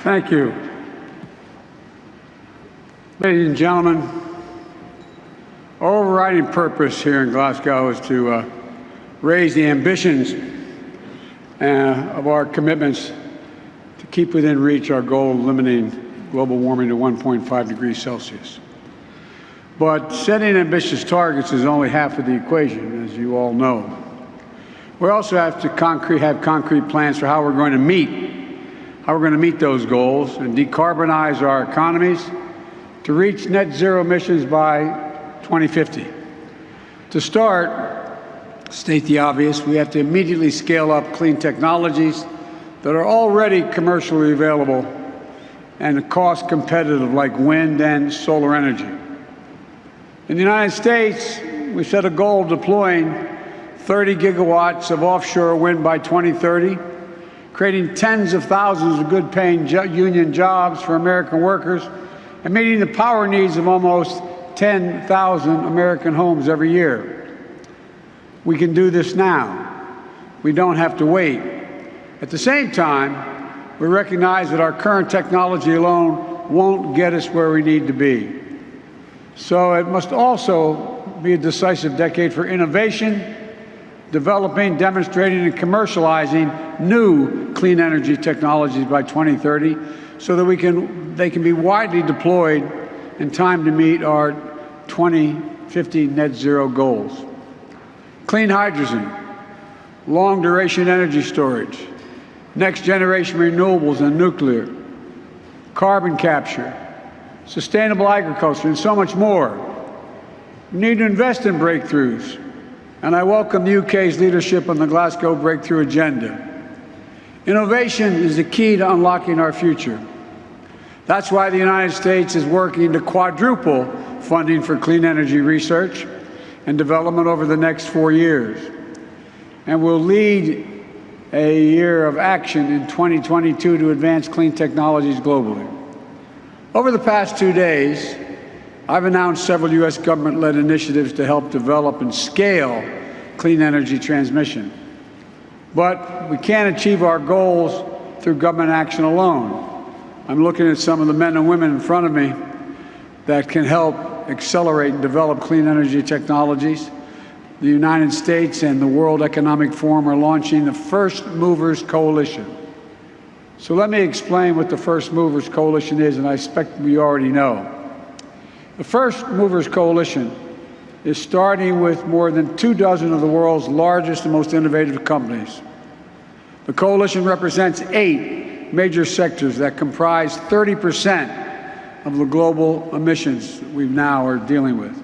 Thank you. Ladies and gentlemen, our overriding purpose here in Glasgow is to raise the ambitions of our commitments to keep within reach our goal of limiting global warming to 1.5 degrees Celsius. But setting ambitious targets is only half of the equation, as you all know. We also have to have concrete plans for how we're going to meet those goals and decarbonize our economies to reach net zero emissions by 2050. To start, state the obvious, we have to immediately scale up clean technologies that are already commercially available and cost competitive, like wind and solar energy. In the United States, we set a goal of deploying 30 gigawatts of offshore wind by 2030, creating tens of thousands of good-paying union jobs for American workers, and meeting the power needs of almost 10,000 American homes every year. We can do this now. We don't have to wait. At the same time, we recognize that our current technology alone won't get us where we need to be. So it must also be a decisive decade for innovation, developing, demonstrating, and commercializing new clean energy technologies by 2030 so that they can be widely deployed in time to meet our 2050 net zero goals. Clean hydrogen, long-duration energy storage, next-generation renewables and nuclear, carbon capture, sustainable agriculture, and so much more. We need to invest in breakthroughs, and I welcome the UK's leadership on the Glasgow Breakthrough Agenda. Innovation is the key to unlocking our future. That's why the United States is working to quadruple funding for clean energy research and development over the next 4 years, and will lead a year of action in 2022 to advance clean technologies globally. Over the past 2 days, I've announced several U.S. government-led initiatives to help develop and scale clean energy transmission. But we can't achieve our goals through government action alone. I'm looking at some of the men and women in front of me that can help accelerate and develop clean energy technologies. The United States and the World Economic Forum are launching the First Movers Coalition. So let me explain what the First Movers Coalition is, and I expect we already know. The First Movers Coalition is starting with more than 24 of the world's largest and most innovative companies. The coalition represents 8 major sectors that comprise 30% of the global emissions we now are dealing with.